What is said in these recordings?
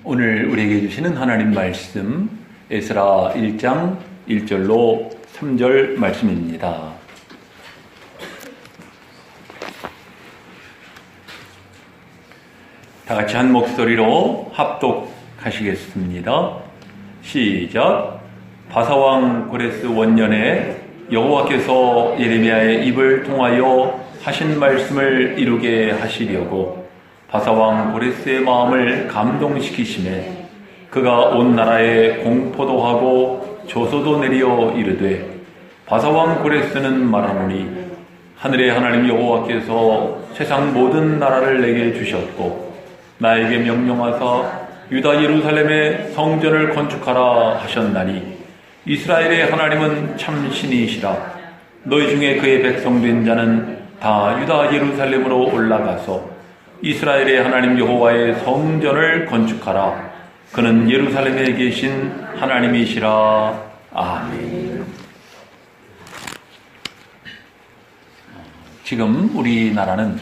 오늘 우리에게 주시는 하나님 말씀 에스라 1장 1절로 3절 말씀입니다. 다 같이 한 목소리로 합독하시겠습니다. 시작. 바사왕 고레스 원년에 여호와께서 예레미야의 입을 통하여 하신 말씀을 이루게 하시려고 바사왕 고레스의 마음을 감동시키시매 그가 온 나라에 공포도 하고 조소도 내리어 이르되 바사왕 고레스는 말하노니 하늘의 하나님 여호와께서 세상 모든 나라를 내게 주셨고 나에게 명령하사 유다 예루살렘의 성전을 건축하라 하셨나니 이스라엘의 하나님은 참 신이시라. 너희 중에 그의 백성 된 자는 다 유다 예루살렘으로 올라가서 이스라엘의 하나님 여호와의 성전을 건축하라. 그는 예루살렘에 계신 하나님이시라. 아멘. 지금 우리나라는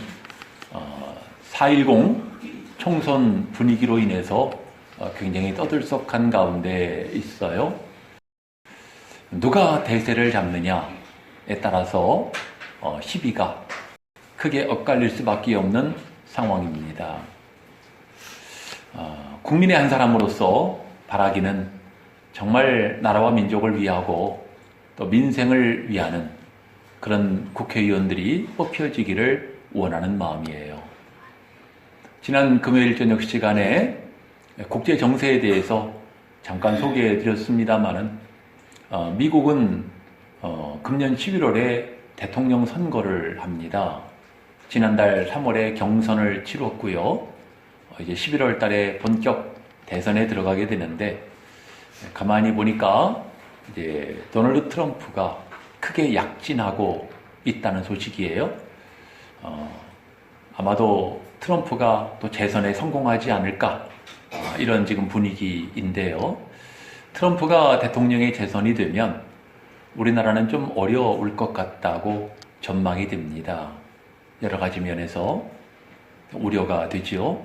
4.10 총선 분위기로 인해서 굉장히 떠들썩한 가운데 있어요. 누가 대세를 잡느냐에 따라서 시비가 크게 엇갈릴 수밖에 없는 상황입니다. 국민의 한 사람으로서 바라기는 정말 나라와 민족을 위하고 또 민생을 위하는 그런 국회의원들이 뽑혀지기를 원하는 마음이에요. 지난 금요일 저녁 시간에 국제 정세에 대해서 잠깐 소개해 드렸습니다마는 미국은 금년 11월에 대통령 선거를 합니다. 지난달 3월에 경선을 치렀고요. 이제 11월 달에 본격 대선에 들어가게 되는데 가만히 보니까 이제 도널드 트럼프가 크게 약진하고 있다는 소식이에요. 아마도 트럼프가 또 재선에 성공하지 않을까 이런 지금 분위기인데요. 트럼프가 대통령에 재선이 되면 우리나라는 좀 어려울 것 같다고 전망이 됩니다. 여러 가지 면에서 우려가 되지요.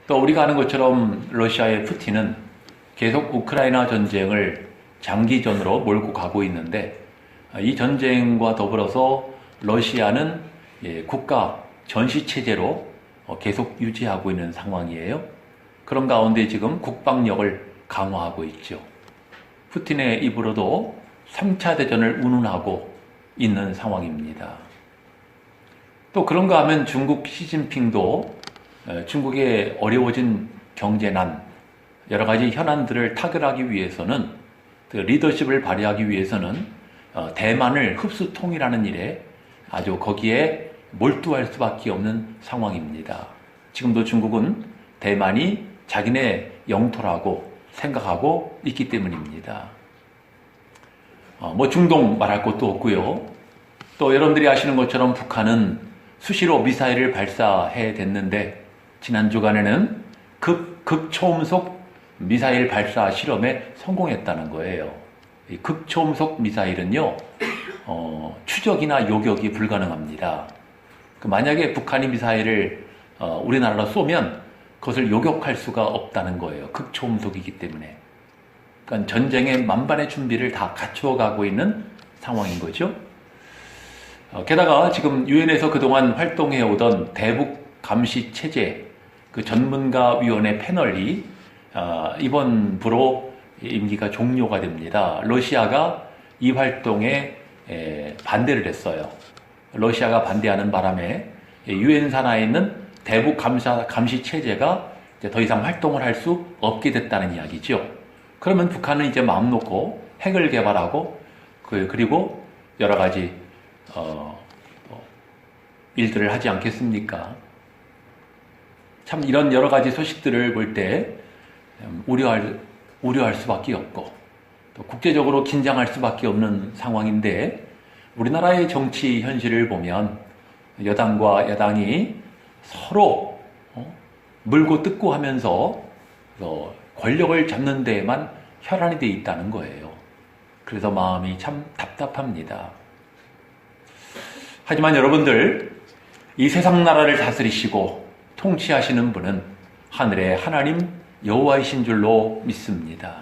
또 우리가 아는 것처럼 러시아의 푸틴은 계속 우크라이나 전쟁을 장기전으로 몰고 가고 있는데 이 전쟁과 더불어서 러시아는 국가 전시체제로 계속 유지하고 있는 상황이에요. 그런 가운데 지금 국방력을 강화하고 있죠. 푸틴의 입으로도 3차 대전을 운운하고 있는 상황입니다. 또 그런가 하면 중국 시진핑도 중국의 어려워진 경제난, 여러 가지 현안들을 타결하기 위해서는 리더십을 발휘하기 위해서는 대만을 흡수 통일하는 일에 아주 거기에 몰두할 수밖에 없는 상황입니다. 지금도 중국은 대만이 자기네 영토라고 생각하고 있기 때문입니다. 중동 말할 것도 없고요. 또 여러분들이 아시는 것처럼 북한은 수시로 미사일을 발사해 댔는데 지난 주간에는 극초음속 미사일 발사 실험에 성공했다는 거예요. 이 극초음속 미사일은요, 추적이나 요격이 불가능합니다. 만약에 북한이 미사일을 우리나라로 쏘면 그것을 요격할 수가 없다는 거예요. 극초음속이기 때문에. 그러니까 전쟁의 만반의 준비를 다 갖추어가고 있는 상황인 거죠. 게다가 지금 유엔에서 그동안 활동해오던 대북 감시 체제 그 전문가위원회 패널이 이번 부로 임기가 종료가 됩니다. 러시아가 이 활동에 반대를 했어요. 러시아가 반대하는 바람에 유엔 산하에 있는 대북 감시 체제가 이제 더 이상 활동을 할 수 없게 됐다는 이야기죠. 그러면 북한은 이제 마음 놓고 핵을 개발하고 그리고 여러 가지 일들을 하지 않겠습니까? 참 이런 여러 가지 소식들을 볼 때 우려할 수밖에 없고 또 국제적으로 긴장할 수밖에 없는 상황인데 우리나라의 정치 현실을 보면 여당과 야당이 서로 물고 뜯고 하면서 권력을 잡는 데에만 혈안이 돼 있다는 거예요. 그래서 마음이 참 답답합니다. 하지만 여러분들, 이 세상 나라를 다스리시고 통치하시는 분은 하늘의 하나님 여호와이신 줄로 믿습니다.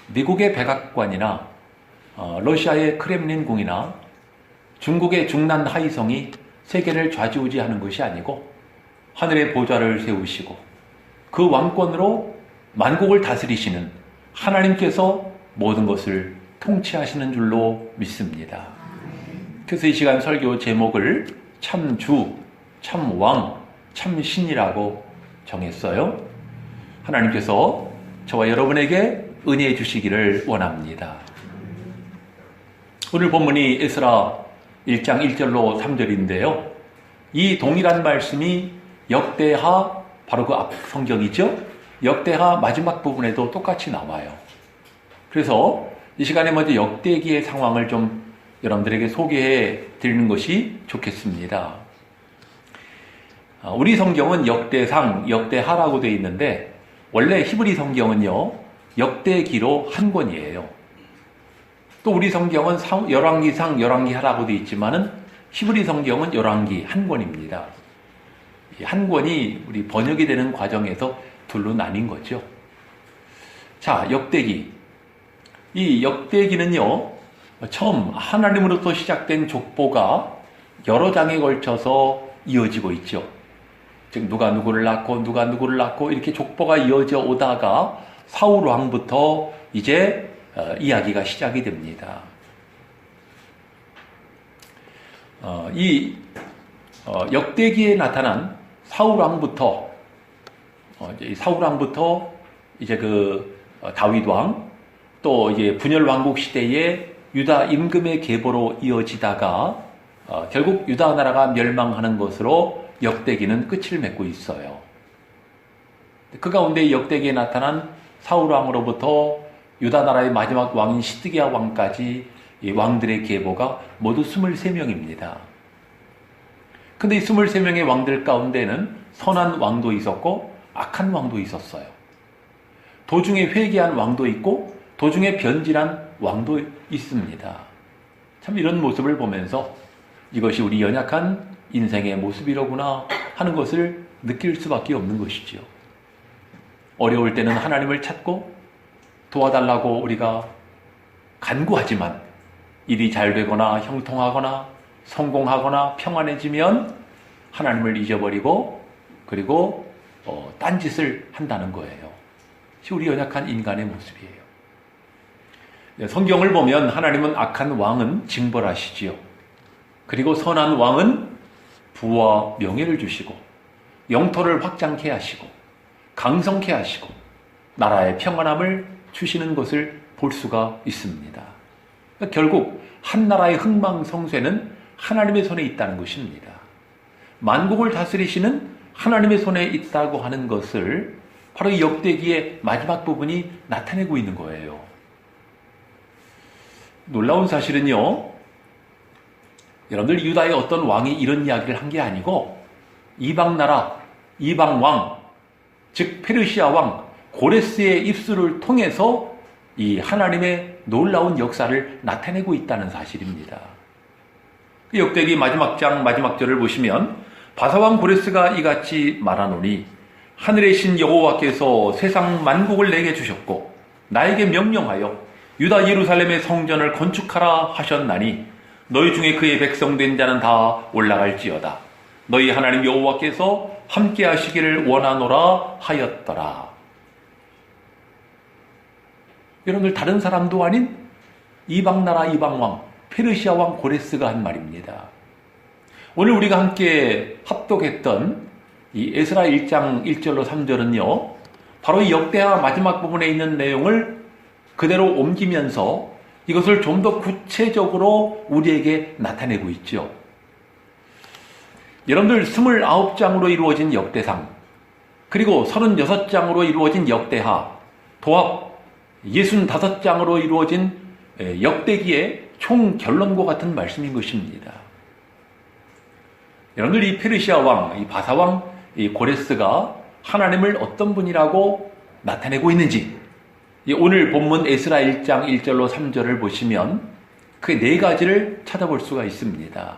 미국의 백악관이나 러시아의 크렘린궁이나 중국의 중난 하이성이 세계를 좌지우지하는 것이 아니고 하늘의 보좌를 세우시고 그 왕권으로 만국을 다스리시는 하나님께서 모든 것을 통치하시는 줄로 믿습니다. 그래서 이 시간 설교 제목을 참주, 참왕, 참신이라고 정했어요. 하나님께서 저와 여러분에게 은혜해 주시기를 원합니다. 오늘 본문이 에스라 1장 1절로 3절인데요. 이 동일한 말씀이 역대하, 바로 그 앞 성경이죠. 역대하 마지막 부분에도 똑같이 나와요. 그래서 이 시간에 먼저 역대기의 상황을 좀 여러분들에게 소개해 드리는 것이 좋겠습니다. 우리 성경은 역대상, 역대하라고 되어 있는데 원래 히브리 성경은요, 역대기로 한 권이에요. 또 우리 성경은 열왕기상, 열왕기하라고 되어 있지만은 히브리 성경은 열왕기 한 권입니다. 한 권이 우리 번역이 되는 과정에서 둘로 나뉜 거죠. 자, 역대기. 이 역대기는요, 처음 하나님으로부터 시작된 족보가 여러 장에 걸쳐서 이어지고 있죠. 즉 누가 누구를 낳고 누가 누구를 낳고 이렇게 족보가 이어져 오다가 사울 왕부터 이제 이야기가 시작이 됩니다. 이 역대기에 나타난 사울 왕부터 이제 그 다윗 왕, 또 이제 분열 왕국 시대에 유다 임금의 계보로 이어지다가 결국 유다 나라가 멸망하는 것으로 역대기는 끝을 맺고 있어요. 그 가운데 역대기에 나타난 사울 왕으로부터 유다 나라의 마지막 왕인 시드기야 왕까지 이 왕들의 계보가 모두 23명입니다. 근데 이 23명의 왕들 가운데는 선한 왕도 있었고 악한 왕도 있었어요. 도중에 회개한 왕도 있고 도중에 변질한 왕도 있습니다. 참 이런 모습을 보면서 이것이 우리 연약한 인생의 모습이로구나 하는 것을 느낄 수밖에 없는 것이지요. 어려울 때는 하나님을 찾고 도와달라고 우리가 간구하지만 일이 잘 되거나 형통하거나 성공하거나 평안해지면 하나님을 잊어버리고 그리고 딴짓을 한다는 거예요. 우리 연약한 인간의 모습이에요. 성경을 보면 하나님은 악한 왕은 징벌하시지요. 그리고 선한 왕은 부와 명예를 주시고 영토를 확장케 하시고 강성케 하시고 나라의 평안함을 주시는 것을 볼 수가 있습니다. 결국 한 나라의 흥망성쇠는 하나님의 손에 있다는 것입니다. 만국을 다스리시는 하나님의 손에 있다고 하는 것을 바로 이 역대기의 마지막 부분이 나타내고 있는 거예요. 놀라운 사실은요, 여러분들 유다의 어떤 왕이 이런 이야기를 한 게 아니고 이방 나라, 이방 왕, 즉 페르시아 왕 고레스의 입술을 통해서 이 하나님의 놀라운 역사를 나타내고 있다는 사실입니다. 역대기 마지막 장 마지막 절을 보시면 바사왕 고레스가 이같이 말하노니 하늘의 신 여호와께서 세상 만국을 내게 주셨고 나에게 명령하여 유다 예루살렘의 성전을 건축하라 하셨나니 너희 중에 그의 백성된 자는 다 올라갈지어다. 너희 하나님 여호와께서 함께 하시기를 원하노라 하였더라. 여러분들 다른 사람도 아닌 이방나라 이방왕 페르시아 왕 고레스가 한 말입니다. 오늘 우리가 함께 합독했던 이 에스라 1장 1절로 3절은요 바로 이 역대하 마지막 부분에 있는 내용을 그대로 옮기면서 이것을 좀 더 구체적으로 우리에게 나타내고 있죠. 여러분들 29장으로 이루어진 역대상, 그리고 36장으로 이루어진 역대하, 도합 65장으로 이루어진 역대기의 총 결론과 같은 말씀인 것입니다. 여러분들 이 페르시아 왕, 이 바사왕, 이 고레스가 하나님을 어떤 분이라고 나타내고 있는지 오늘 본문 에스라 1장 1절로 3절을 보시면 그 네 가지를 찾아볼 수가 있습니다.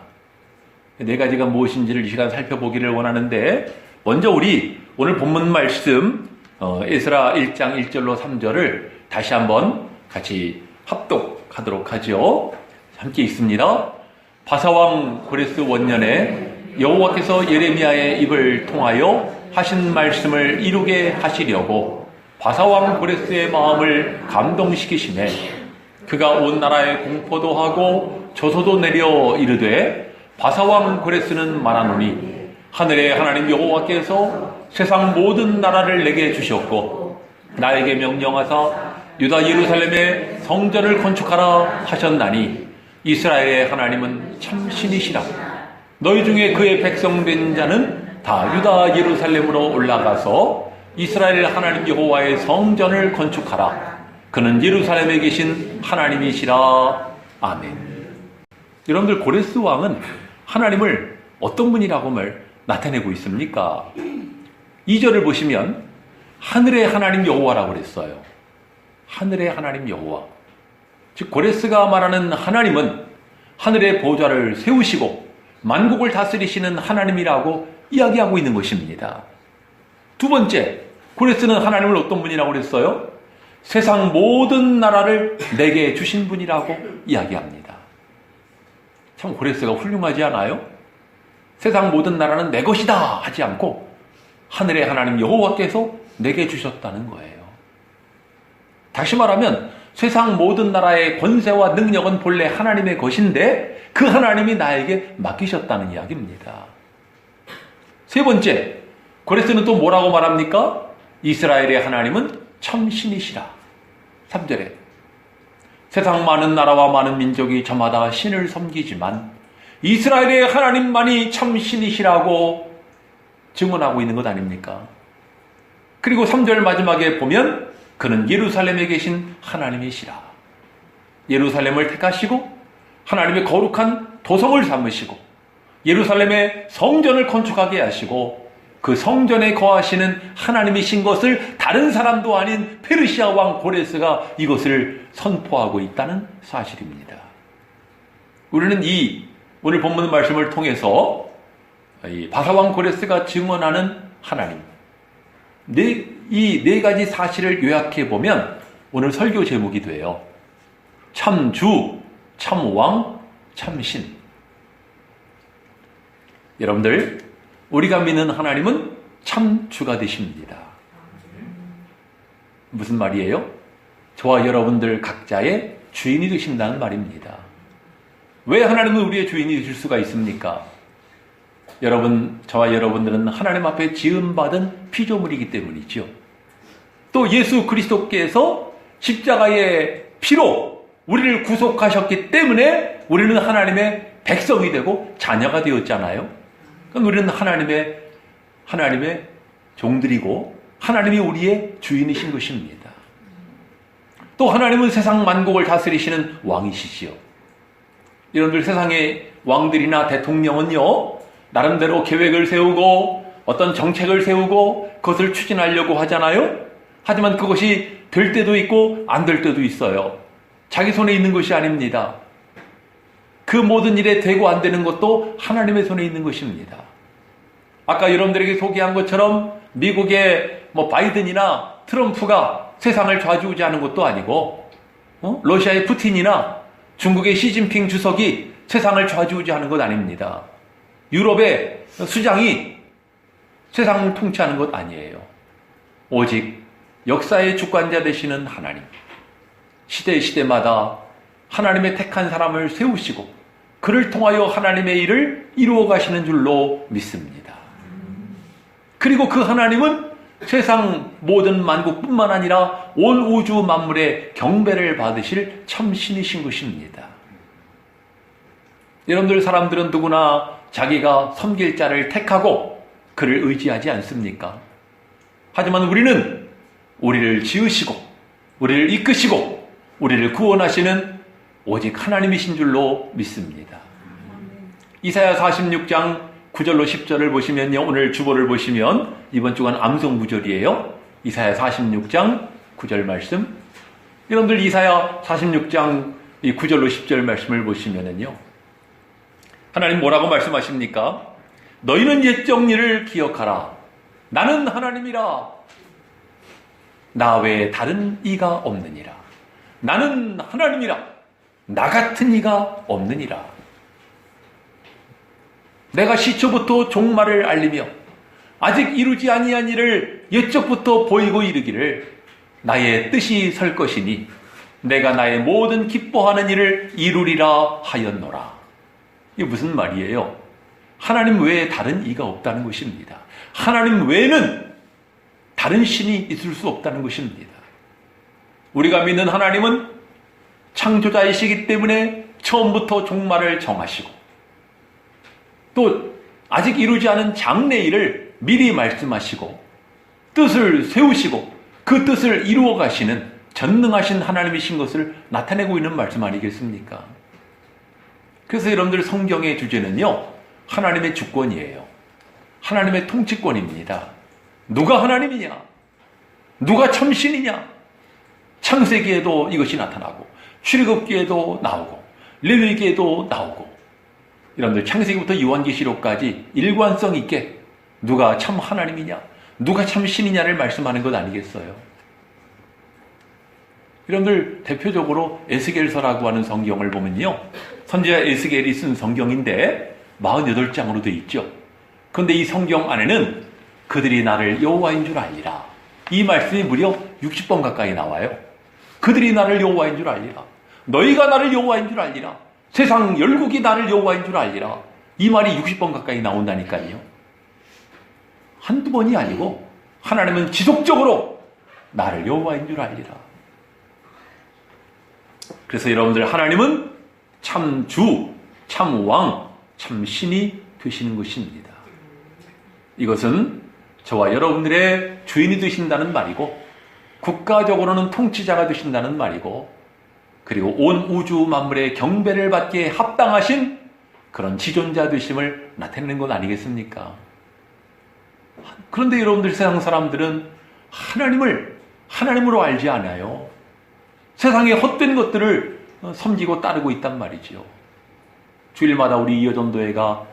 네 가지가 무엇인지를 이 시간 살펴보기를 원하는데 먼저 우리 오늘 본문 말씀 에스라 1장 1절로 3절을 다시 한번 같이 합독하도록 하죠. 함께 읽습니다. 바사왕 고레스 원년에 여호와께서 예레미야의 입을 통하여 하신 말씀을 이루게 하시려고 바사왕 고레스의 마음을 감동시키시매 그가 온 나라에 공포도 하고 조소도 내려 이르되 바사왕 고레스는 말하노니 하늘의 하나님 여호와께서 세상 모든 나라를 내게 주셨고 나에게 명령하사 유다 예루살렘에 성전을 건축하라 하셨나니 이스라엘의 하나님은 참신이시라. 너희 중에 그의 백성된 자는 다 유다 예루살렘으로 올라가서 이스라엘 하나님 여호와의 성전을 건축하라. 그는 예루살렘에 계신 하나님이시라. 아멘. 여러분들, 고레스 왕은 하나님을 어떤 분이라고 나타내고 있습니까? 2절을 보시면 하늘의 하나님 여호와라고 그랬어요. 하늘의 하나님 여호와. 즉 고레스가 말하는 하나님은 하늘의 보좌를 세우시고 만국을 다스리시는 하나님이라고 이야기하고 있는 것입니다. 두 번째, 고레스는 하나님을 어떤 분이라고 그랬어요? 세상 모든 나라를 내게 주신 분이라고 이야기합니다. 참 고레스가 훌륭하지 않아요? 세상 모든 나라는 내 것이다 하지 않고 하늘의 하나님 여호와께서 내게 주셨다는 거예요. 다시 말하면 세상 모든 나라의 권세와 능력은 본래 하나님의 것인데 그 하나님이 나에게 맡기셨다는 이야기입니다. 세 번째, 고레스는 또 뭐라고 말합니까? 이스라엘의 하나님은 참신이시라. 3절에 세상 많은 나라와 많은 민족이 저마다 신을 섬기지만 이스라엘의 하나님만이 참신이시라고 증언하고 있는 것 아닙니까? 그리고 3절 마지막에 보면 그는 예루살렘에 계신 하나님이시라. 예루살렘을 택하시고 하나님의 거룩한 도성을 삼으시고 예루살렘에 성전을 건축하게 하시고 그 성전에 거하시는 하나님이신 것을 다른 사람도 아닌 페르시아 왕 고레스가 이것을 선포하고 있다는 사실입니다. 우리는 이 오늘 본문 말씀을 통해서 이 바사왕 고레스가 증언하는 하나님, 이 네 가지 사실을 요약해 보면 오늘 설교 제목이 돼요. 참주, 참왕, 참신. 여러분들, 우리가 믿는 하나님은 참주가 되십니다. 무슨 말이에요? 저와 여러분들 각자의 주인이 되신다는 말입니다. 왜 하나님은 우리의 주인이 되실 수가 있습니까? 여러분, 저와 여러분들은 하나님 앞에 지음받은 피조물이기 때문이죠. 또 예수 그리스도께서 십자가의 피로 우리를 구속하셨기 때문에 우리는 하나님의 백성이 되고 자녀가 되었잖아요. 그럼 우리는 하나님의 종들이고 하나님이 우리의 주인이신 것입니다. 또 하나님은 세상 만국을 다스리시는 왕이시지요. 여러분들, 세상의 왕들이나 대통령은요, 나름대로 계획을 세우고 어떤 정책을 세우고 그것을 추진하려고 하잖아요. 하지만 그것이 될 때도 있고 안 될 때도 있어요. 자기 손에 있는 것이 아닙니다. 그 모든 일에 되고 안 되는 것도 하나님의 손에 있는 것입니다. 아까 여러분들에게 소개한 것처럼 미국의 바이든이나 트럼프가 세상을 좌지우지하는 것도 아니고 러시아의 푸틴이나 중국의 시진핑 주석이 세상을 좌지우지하는 것 아닙니다. 유럽의 수장이 세상을 통치하는 것 아니에요. 오직 역사의 주관자 되시는 하나님, 시대마다 하나님의 택한 사람을 세우시고 그를 통하여 하나님의 일을 이루어 가시는 줄로 믿습니다. 그리고 그 하나님은 세상 모든 만국뿐만 아니라 온 우주 만물의 경배를 받으실 참신이신 것입니다. 여러분들, 사람들은 누구나 자기가 섬길 자를 택하고 그를 의지하지 않습니까? 하지만 우리는 우리를 지으시고 우리를 이끄시고 우리를 구원하시는 오직 하나님이신 줄로 믿습니다. 이사야 46장 9절로 10절을 보시면요, 오늘 주보를 보시면 이번 주간 암송 구절이에요. 이사야 46장 9절 말씀. 여러분들, 이사야 46장 9절로 10절 말씀을 보시면은요, 하나님 뭐라고 말씀하십니까? 너희는 옛 정리를 기억하라. 나는 하나님이라. 나 외에 다른 이가 없느니라. 나는 하나님이라. 나 같은 이가 없느니라. 내가 시초부터 종말을 알리며 아직 이루지 아니한 일을 옛적부터 보이고 이르기를 나의 뜻이 설 것이니 내가 나의 모든 기뻐하는 일을 이루리라 하였노라. 이게 무슨 말이에요? 하나님 외에 다른 이가 없다는 것입니다. 하나님 외에는 다른 신이 있을 수 없다는 것입니다. 우리가 믿는 하나님은 창조자이시기 때문에 처음부터 종말을 정하시고 또 아직 이루지 않은 장래일을 미리 말씀하시고 뜻을 세우시고 그 뜻을 이루어 가시는 전능하신 하나님이신 것을 나타내고 있는 말씀 아니겠습니까? 그래서 여러분들 성경의 주제는요, 하나님의 주권이에요. 하나님의 통치권입니다. 누가 하나님이냐? 누가 참신이냐? 창세기에도 이것이 나타나고 출애굽기에도 나오고 레위기에도 나오고 여러분들 창세기부터 요한계시록까지 일관성 있게 누가 참 하나님이냐? 누가 참 신이냐를 말씀하는 것 아니겠어요? 여러분들 대표적으로 에스겔서라고 하는 성경을 보면요, 선지자 에스겔이 쓴 성경인데 48장으로 되어 있죠. 그런데 이 성경 안에는 그들이 나를 여호와인 줄 알리라, 이 말씀이 무려 60번 가까이 나와요. 그들이 나를 여호와인 줄 알리라, 너희가 나를 여호와인 줄 알리라, 세상 열국이 나를 여호와인 줄 알리라, 이 말이 60번 가까이 나온다니까요. 한두 번이 아니고 하나님은 지속적으로 나를 여호와인 줄 알리라. 그래서 여러분들, 하나님은 참 주, 참 왕, 참 신이 되시는 것입니다. 이것은 저와 여러분들의 주인이 되신다는 말이고, 국가적으로는 통치자가 되신다는 말이고, 그리고 온 우주 만물의 경배를 받기에 합당하신 그런 지존자 되심을 나타내는 것 아니겠습니까? 그런데 여러분들, 세상 사람들은 하나님을 하나님으로 알지 않아요. 세상의 헛된 것들을 섬기고 따르고 있단 말이죠. 주일마다 우리 이어전도회가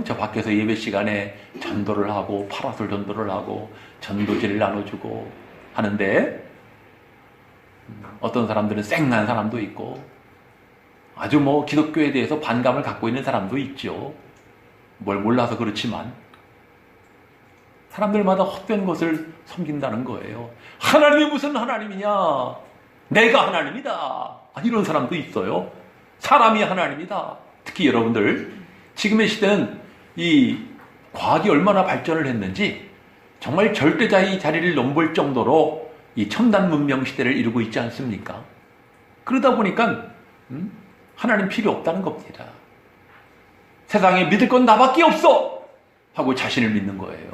저 밖에서 예배 시간에 전도를 하고 파라솔 전도를 하고 전도지를 나눠주고 하는데, 어떤 사람들은 쌩난 사람도 있고 아주 기독교에 대해서 반감을 갖고 있는 사람도 있죠. 뭘 몰라서 그렇지만 사람들마다 헛된 것을 섬긴다는 거예요. 하나님이 무슨 하나님이냐? 내가 하나님이다. 이런 사람도 있어요. 사람이 하나님이다. 특히 여러분들, 지금의 시대는 이 과학이 얼마나 발전을 했는지 정말 절대자의 자리를 넘볼 정도로 이 첨단 문명 시대를 이루고 있지 않습니까? 그러다 보니까 하나님 필요 없다는 겁니다. 세상에 믿을 건 나밖에 없어 하고 자신을 믿는 거예요.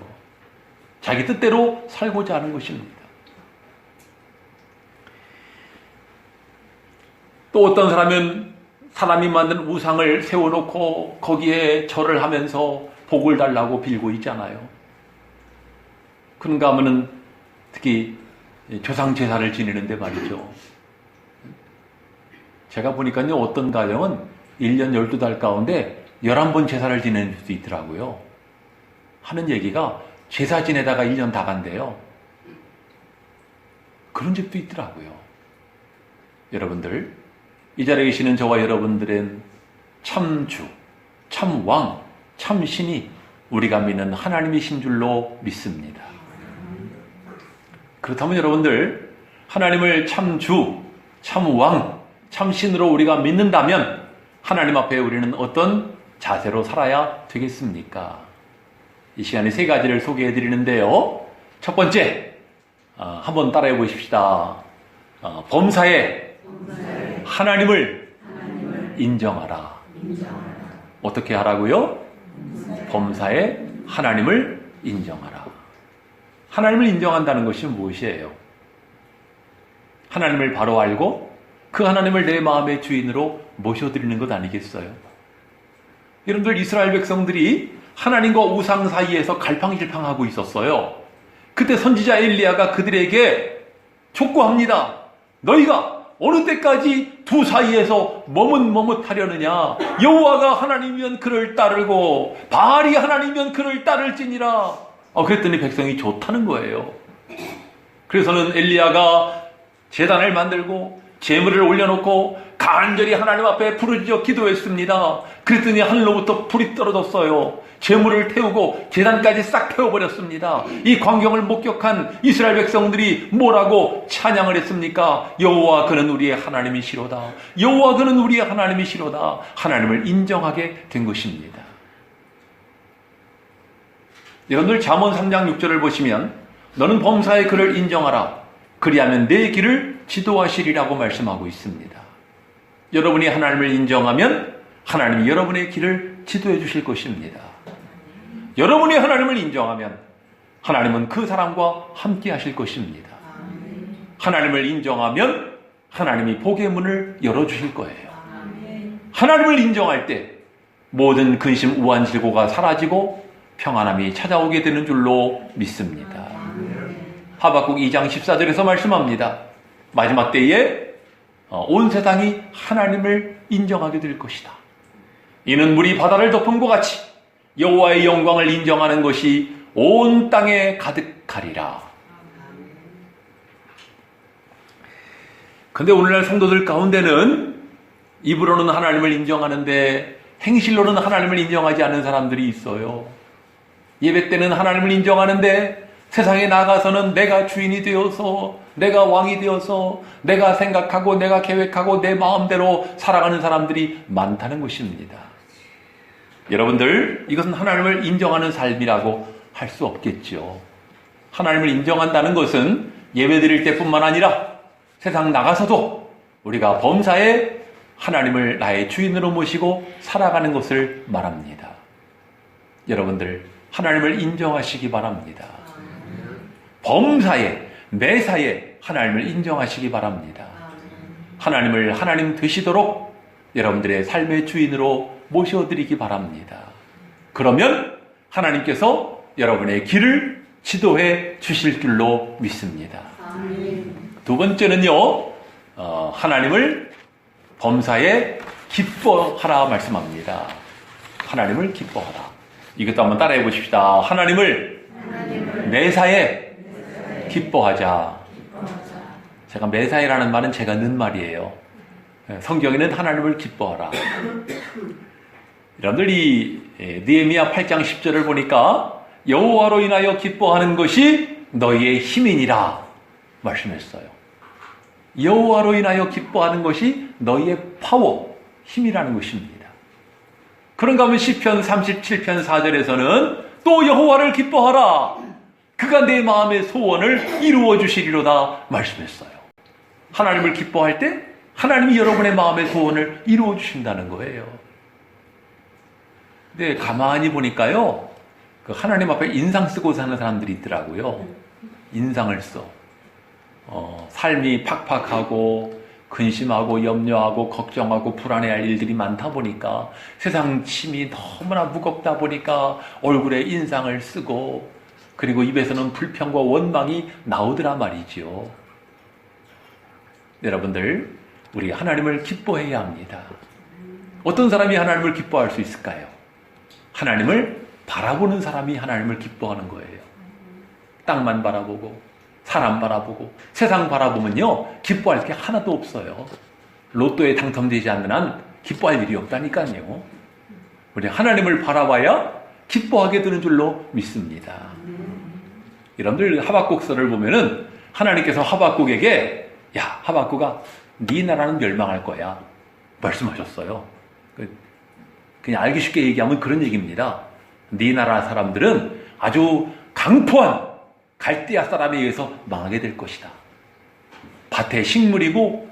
자기 뜻대로 살고자 하는 것입니다. 또 어떤 사람은 사람이 만든 우상을 세워놓고 거기에 절을 하면서 복을 달라고 빌고 있잖아요. 그런가 하면은 특히 조상 제사를 지내는데 말이죠. 제가 보니까요, 어떤 가정은 1년 12달 가운데 11번 제사를 지내는 수도 있더라고요. 하는 얘기가 제사 지내다가 1년 다 간대요. 그런 집도 있더라고요. 여러분들, 이 자리에 계시는 저와 여러분들은 참 주, 참 왕, 참 신이 우리가 믿는 하나님이신 줄로 믿습니다. 그렇다면 여러분들, 하나님을 참 주, 참 왕, 참 신으로 우리가 믿는다면 하나님 앞에 우리는 어떤 자세로 살아야 되겠습니까? 이 시간에 세 가지를 소개해 드리는데요. 첫 번째, 한번 따라해 보십시다. 범사에 하나님을 인정하라. 어떻게 하라고요? 범사에 하나님을 인정하라. 하나님을 인정한다는 것이 무엇이에요? 하나님을 바로 알고 그 하나님을 내 마음의 주인으로 모셔드리는 것 아니겠어요? 여러분들, 이스라엘 백성들이 하나님과 우상 사이에서 갈팡질팡하고 있었어요. 그때 선지자 엘리야가 그들에게 촉구합니다. 너희가 어느 때까지 두 사이에서 머뭇머뭇하려느냐? 여호와가 하나님이면 그를 따르고 바알이 하나님이면 그를 따를지니라. 그랬더니 백성이 좋다는 거예요. 그래서는 엘리야가 제단을 만들고 제물을 올려놓고 간절히 하나님 앞에 부르짖어 기도했습니다. 그랬더니 하늘로부터 불이 떨어졌어요. 제물을 태우고 제단까지 싹 태워버렸습니다. 이 광경을 목격한 이스라엘 백성들이 뭐라고 찬양을 했습니까? 여호와 그는 우리의 하나님이시로다. 여호와 그는 우리의 하나님이시로다. 하나님을 인정하게 된 것입니다. 여러분들 잠언 3장 6절을 보시면 너는 범사의 그를 인정하라. 그리하면 내 길을 지도하시리라고 말씀하고 있습니다. 여러분이 하나님을 인정하면 하나님이 여러분의 길을 지도해 주실 것입니다. 여러분이 하나님을 인정하면 하나님은 그 사람과 함께 하실 것입니다. 하나님을 인정하면 하나님이 복의 문을 열어주실 거예요. 하나님을 인정할 때 모든 근심, 우환, 질고가 사라지고 평안함이 찾아오게 되는 줄로 믿습니다. 하박국 2장 14절에서 말씀합니다. 마지막 때에 온 세상이 하나님을 인정하게 될 것이다. 이는 물이 바다를 덮은 것 같이 여호와의 영광을 인정하는 것이 온 땅에 가득하리라. 근데 오늘날 성도들 가운데는 입으로는 하나님을 인정하는데 행실로는 하나님을 인정하지 않는 사람들이 있어요. 예배 때는 하나님을 인정하는데 세상에 나가서는 내가 주인이 되어서, 내가 왕이 되어서, 내가 생각하고, 내가 계획하고, 내 마음대로 살아가는 사람들이 많다는 것입니다. 여러분들, 이것은 하나님을 인정하는 삶이라고 할 수 없겠죠. 하나님을 인정한다는 것은 예배 드릴 때뿐만 아니라 세상 나가서도 우리가 범사에 하나님을 나의 주인으로 모시고 살아가는 것을 말합니다. 여러분들, 하나님을 인정하시기 바랍니다. 범사에, 매사에 하나님을 인정하시기 바랍니다. 하나님을 하나님 되시도록 여러분들의 삶의 주인으로 모셔드리기 바랍니다. 그러면 하나님께서 여러분의 길을 지도해 주실 줄로 믿습니다. 두 번째는요, 하나님을 범사에 기뻐하라 말씀합니다. 하나님을 기뻐하라. 이것도 한번 따라해 보십시다. 하나님을 매사에 기뻐하자. 제가 매사에라는 말은 제가 넣은 말이에요. 성경에는 하나님을 기뻐하라. 여러분들 이 느헤미야 8장 10절을 보니까 여호와로 인하여 기뻐하는 것이 너희의 힘이니라 말씀했어요. 여호와로 인하여 기뻐하는 것이 너희의 파워, 힘이라는 것입니다. 그런가 하면 시편 37편 4절에서는 또 여호와를 기뻐하라. 그가 내 마음의 소원을 이루어 주시리로다 말씀했어요. 하나님을 기뻐할 때 하나님이 여러분의 마음의 소원을 이루어 주신다는 거예요. 근데 가만히 보니까요, 그 하나님 앞에 인상 쓰고 사는 사람들이 있더라고요. 인상을 써. 삶이 팍팍하고 근심하고 염려하고 걱정하고 불안해할 일들이 많다 보니까 세상 짐이 너무나 무겁다 보니까 얼굴에 인상을 쓰고 그리고 입에서는 불평과 원망이 나오더라 말이죠. 여러분들, 우리 하나님을 기뻐해야 합니다. 어떤 사람이 하나님을 기뻐할 수 있을까요? 하나님을 바라보는 사람이 하나님을 기뻐하는 거예요. 땅만 바라보고 사람 바라보고 세상 바라보면요, 기뻐할 게 하나도 없어요. 로또에 당첨되지 않는 한 기뻐할 일이 없다니까요. 우리 하나님을 바라봐야 기뻐하게 되는 줄로 믿습니다. 여러분들 하박국서를 보면은 하나님께서 하박국에게 야, 하박국아, 네 나라는 멸망할 거야 말씀하셨어요. 그냥 알기 쉽게 얘기하면 그런 얘기입니다. 네 나라 사람들은 아주 강포한 갈대아 사람에 의해서 망하게 될 것이다. 밭에 식물이고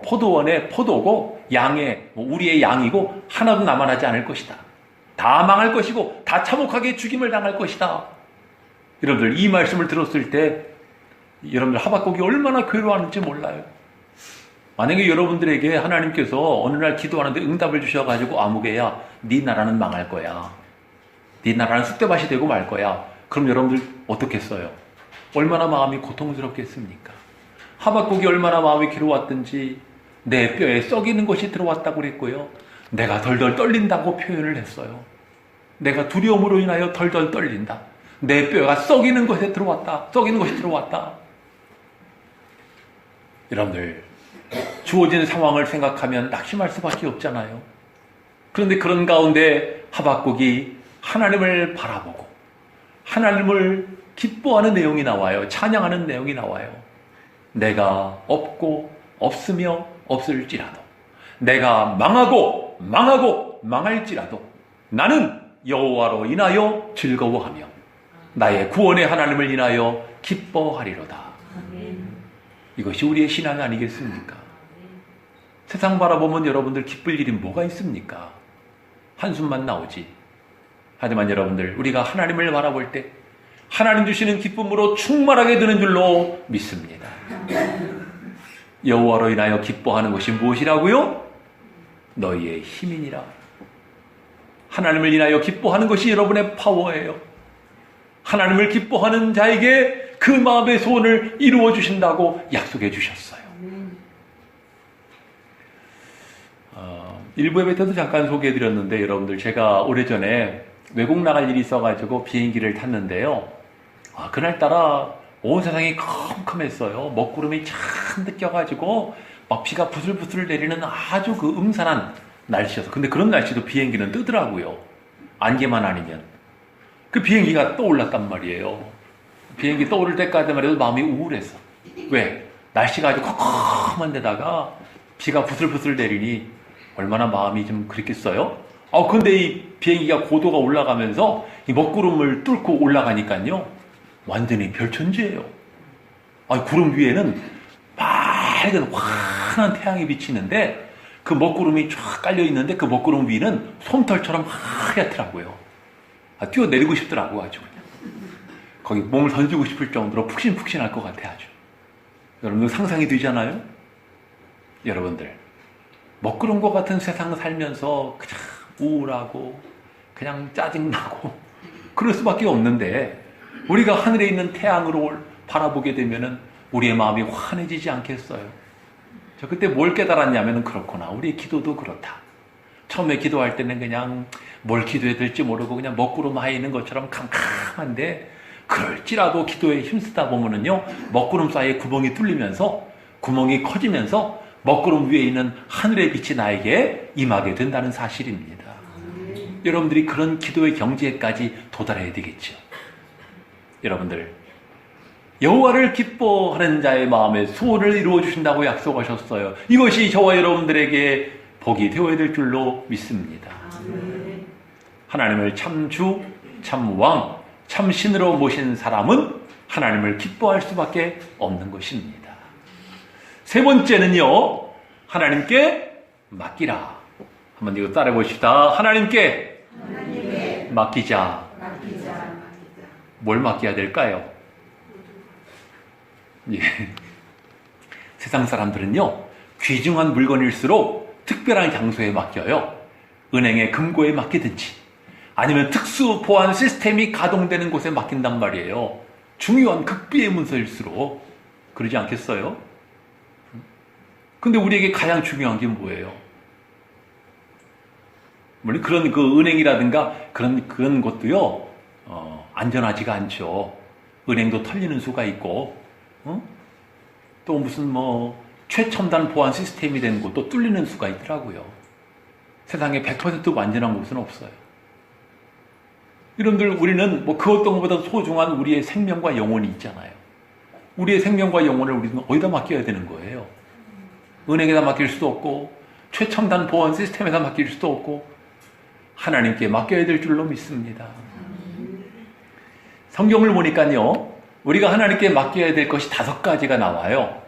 포도원에 포도고 양에 우리의 양이고 하나도 남아나지 않을 것이다. 다 망할 것이고 다 참혹하게 죽임을 당할 것이다. 여러분들, 이 말씀을 들었을 때 여러분들 하박국이 얼마나 괴로워하는지 몰라요. 만약에 여러분들에게 하나님께서 어느 날 기도하는데 응답을 주셔가지고 아무개야, 네 나라는 망할 거야, 네 나라는 쑥대밭이 되고 말 거야, 그럼 여러분들 어떻겠어요? 얼마나 마음이 고통스럽겠습니까? 하박국이 얼마나 마음이 괴로웠든지 내 뼈에 썩이는 것이 들어왔다고 그랬고요, 내가 덜덜 떨린다고 표현을 했어요. 내가 두려움으로 인하여 덜덜 떨린다. 내 뼈가 썩이는 것에 들어왔다. 썩이는 것이 들어왔다. 여러분들, 주어진 상황을 생각하면 낙심할 수밖에 없잖아요. 그런데 그런 가운데 하박국이 하나님을 바라보고 하나님을 기뻐하는 내용이 나와요. 찬양하는 내용이 나와요. 내가 없고 없으며 없을지라도, 내가 망하고 망할지라도 나는 여호와로 인하여 즐거워하며 나의 구원의 하나님을 인하여 기뻐하리로다. 이것이 우리의 신앙 아니겠습니까? 세상 바라보면 여러분들 기쁠 일이 뭐가 있습니까? 한숨만 나오지. 하지만 여러분들, 우리가 하나님을 바라볼 때 하나님 주시는 기쁨으로 충만하게 되는 줄로 믿습니다. 여호와로 인하여 기뻐하는 것이 무엇이라고요? 너희의 힘이니라. 하나님을 인하여 기뻐하는 것이 여러분의 파워예요. 하나님을 기뻐하는 자에게 그 마음의 소원을 이루어 주신다고 약속해 주셨어요. 일부 예배 때도 잠깐 소개해 드렸는데, 여러분들, 제가 오래전에 외국 나갈 일이 있어가지고 비행기를 탔는데요. 그날따라 온 세상이 컴컴했어요. 먹구름이 잔뜩 껴가지고 막 비가 부슬부슬 내리는 아주 그 음산한 날씨여서. 근데 그런 날씨도 비행기는 뜨더라고요. 안개만 아니면. 그 비행기가 떠올랐단 말이에요. 비행기 떠오를 때까지만 해도 마음이 우울했어. 왜? 날씨가 아주 컴컴한 데다가 비가 부슬부슬 내리니 얼마나 마음이 좀 그랬겠어요? 근데 이 비행기가 고도가 올라가면서 이 먹구름을 뚫고 올라가니까요, 완전히 별천지예요. 구름 위에는 밝은 환한 태양이 비치는데 그 먹구름이 쫙 깔려 있는데 그 먹구름 위는 솜털처럼 하얗더라고요. 뛰어내리고 싶더라고, 아주 그냥. 거기 몸을 던지고 싶을 정도로 푹신푹신할 것 같아, 아주. 여러분들 상상이 되잖아요? 여러분들, 먹구름과 같은 세상 살면서 그냥 우울하고 그냥 짜증나고 그럴 수밖에 없는데, 우리가 하늘에 있는 태양으로 바라보게 되면은 우리의 마음이 환해지지 않겠어요? 저 그때 뭘 깨달았냐면은, 그렇구나, 우리의 기도도 그렇다. 처음에 기도할 때는 그냥 뭘 기도해야 될지 모르고 그냥 먹구름 하에 있는 것처럼 캄캄한데, 그럴지라도 기도에 힘쓰다 보면은요, 먹구름 사이에 구멍이 뚫리면서 구멍이 커지면서 먹구름 위에 있는 하늘의 빛이 나에게 임하게 된다는 사실입니다. 여러분들이 그런 기도의 경지에까지 도달해야 되겠죠. 여러분들, 여호와를 기뻐하는 자의 마음에 소원을 이루어 주신다고 약속하셨어요. 이것이 저와 여러분들에게 복이 되어야 될 줄로 믿습니다. 하나님을 참 주, 참 왕, 참 신으로 모신 사람은 하나님을 기뻐할 수밖에 없는 것입니다. 세 번째는요, 하나님께 맡기라. 한번 이거 따라해 봅시다. 하나님께 맡기자. 뭘 맡겨야 될까요? 예. 세상 사람들은요, 귀중한 물건일수록 특별한 장소에 맡겨요. 은행의 금고에 맡기든지 아니면 특수 보안 시스템이 가동되는 곳에 맡긴단 말이에요. 중요한 극비의 문서일수록. 그러지 않겠어요? 근데 우리에게 가장 중요한 게 뭐예요? 물론 그런 그 은행이라든가 그런 것도요, 안전하지가 않죠. 은행도 털리는 수가 있고, 또 무슨 최첨단 보안 시스템이 된 곳도 뚫리는 수가 있더라고요. 세상에 100% 완전한 곳은 없어요. 여러분들, 우리는 그 어떤 것보다 소중한 우리의 생명과 영혼이 있잖아요. 우리의 생명과 영혼을 우리는 어디다 맡겨야 되는 거예요? 은행에다 맡길 수도 없고, 최첨단 보안 시스템에다 맡길 수도 없고, 하나님께 맡겨야 될 줄로 믿습니다. 성경을 보니까요, 우리가 하나님께 맡겨야 될 것이 5가지가 나와요.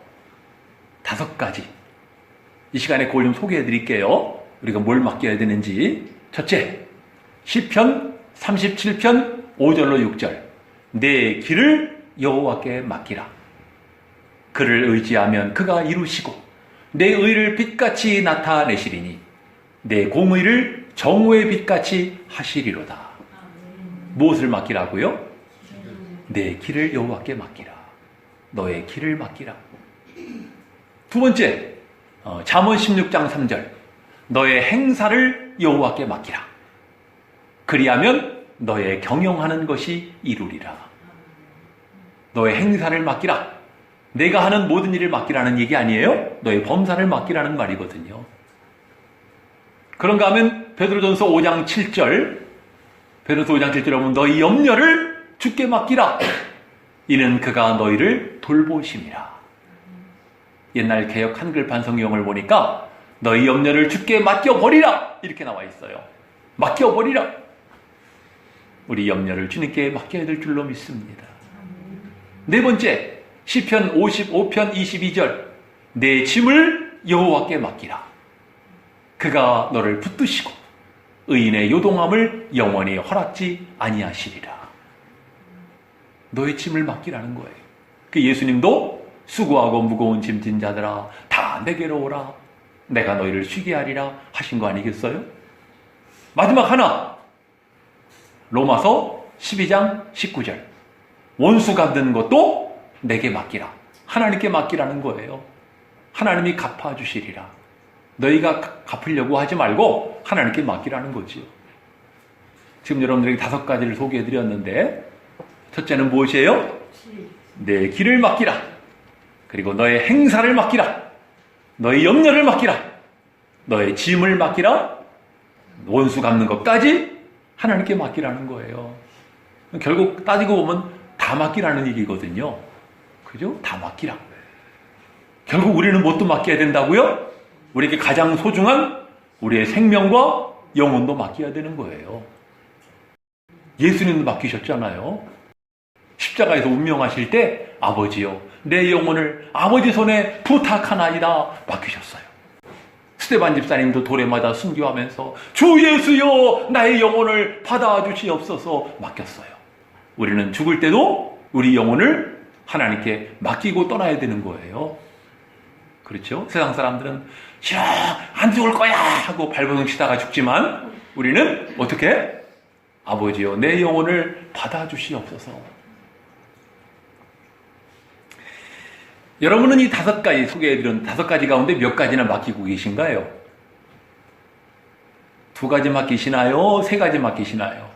5가지. 이 시간에 그걸 좀 소개해 드릴게요. 우리가 뭘 맡겨야 되는지. 첫째, 시편 37편 5절로 6절. 내 길을 여호와께 맡기라. 그를 의지하면 그가 이루시고 내 의를 빛같이 나타내시리니 내 공의를 정오의 빛같이 하시리로다. 무엇을 맡기라고요? 내 길을 여호와께 맡기라. 너의 길을 맡기라. 두 번째, 잠언 16장 3절. 너의 행사를 여호와께 맡기라. 그리하면 너의 경영하는 것이 이루리라. 너의 행사를 맡기라. 내가 하는 모든 일을 맡기라는 얘기 아니에요? 너의 범사를 맡기라는 말이거든요. 그런가 하면 베드로전서 5장 7절, 베드로전서 5장 7절에 보면 너희 염려를 주께 맡기라. 이는 그가 너희를 돌보심이라. 옛날 개역 한글판 성경을 보니까 너희 염려를 주께 맡겨버리라 이렇게 나와 있어요. 맡겨버리라. 우리 염려를 주님께 맡겨야 될 줄로 믿습니다. 네 번째, 시편 55편 22절, 내 짐을 여호와께 맡기라. 그가 너를 붙드시고 의인의 요동함을 영원히 허락지 아니하시리라. 너의 짐을 맡기라는 거예요. 그 예수님도 수고하고 무거운 짐진 자들아 다 내게로 오라. 내가 너희를 쉬게 하리라 하신 거 아니겠어요? 마지막 하나, 로마서 12장 19절, 원수 갚는 것도 내게 맡기라. 하나님께 맡기라는 거예요. 하나님이 갚아주시리라. 너희가 갚으려고 하지 말고 하나님께 맡기라는 거지요. 지금 여러분들에게 5가지를 소개해드렸는데, 첫째는 무엇이에요? 내 길을 맡기라. 그리고 너의 행사를 맡기라. 너의 염려를 맡기라. 너의 짐을 맡기라. 원수 갚는 것까지 하나님께 맡기라는 거예요. 결국 따지고 보면 다 맡기라는 얘기거든요. 그죠? 다 맡기라. 결국 우리는 뭣도 맡겨야 된다고요? 우리에게 가장 소중한 우리의 생명과 영혼도 맡겨야 되는 거예요. 예수님도 맡기셨잖아요. 십자가에서 운명하실 때 아버지요, 내 영혼을 아버지 손에 부탁하나이다 맡기셨어요. 스데반 집사님도 돌에 맞아 순교하면서 주 예수여 나의 영혼을 받아주시옵소서 맡겼어요. 우리는 죽을 때도 우리 영혼을 하나님께 맡기고 떠나야 되는 거예요. 그렇죠? 세상 사람들은 싫어 안 죽을 거야 하고 발버둥 치다가 죽지만 우리는 어떻게? 아버지여 내 영혼을 받아주시옵소서. 여러분은 이 5가지 소개해드린 5가지 가운데 몇 가지나 맡기고 계신가요? 2가지 맡기시나요? 3가지 맡기시나요?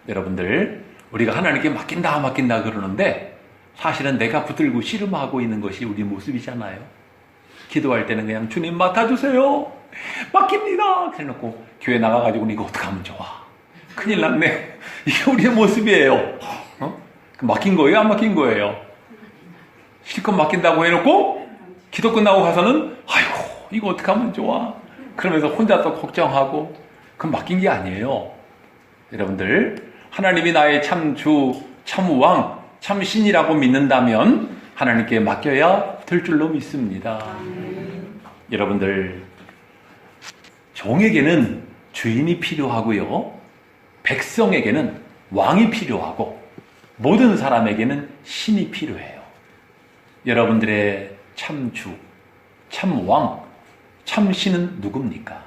여러분들, 우리가 하나님께 맡긴다 그러는데 사실은 내가 붙들고 씨름하고 있는 것이 우리 모습이잖아요. 기도할 때는 그냥 주님 맡아주세요. 맡깁니다. 그래놓고 교회 나가가지고 이거 어떡하면 좋아. 큰일 났네. 이게 우리의 모습이에요. 맡긴 거예요? 안 맡긴 거예요? 실컷 맡긴다고 해놓고 기도 끝나고 가서는 아이고 이거 어떡하면 좋아. 그러면서 혼자 또 걱정하고 그건 맡긴 게 아니에요. 여러분들, 하나님이 나의 참 주, 참 왕, 참 신이라고 믿는다면 하나님께 맡겨야 될 줄로 믿습니다. 여러분들, 종에게는 주인이 필요하고요, 백성에게는 왕이 필요하고 모든 사람에게는 신이 필요해요. 여러분들의 참 주, 참 왕, 참 신은 누굽니까?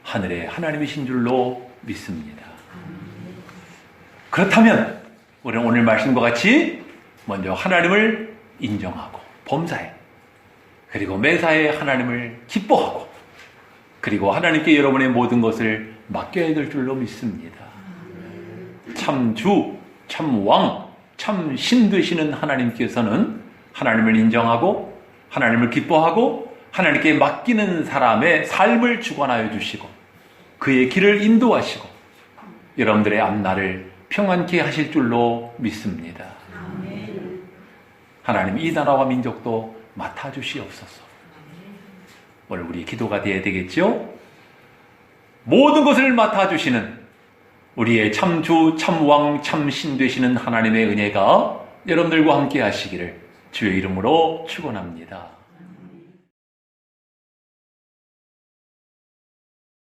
하늘의 하나님이신 줄로 믿습니다. 그렇다면 우리는 오늘 말씀과 같이 먼저 하나님을 인정하고 범사에, 그리고 매사에 하나님을 기뻐하고, 그리고 하나님께 여러분의 모든 것을 맡겨야 될 줄로 믿습니다. 참 주, 참 왕, 참 신 되시는 하나님께서는 하나님을 인정하고 하나님을 기뻐하고 하나님께 맡기는 사람의 삶을 주관하여 주시고 그의 길을 인도하시고 여러분들의 앞날을 평안케 하실 줄로 믿습니다. 하나님, 이 나라와 민족도 맡아주시옵소서. 오늘 우리 기도가 되어야 되겠죠? 모든 것을 맡아주시는 우리의 참 주, 참 왕, 참 신 되시는 하나님의 은혜가 여러분들과 함께 하시기를 주의 이름으로 축원합니다.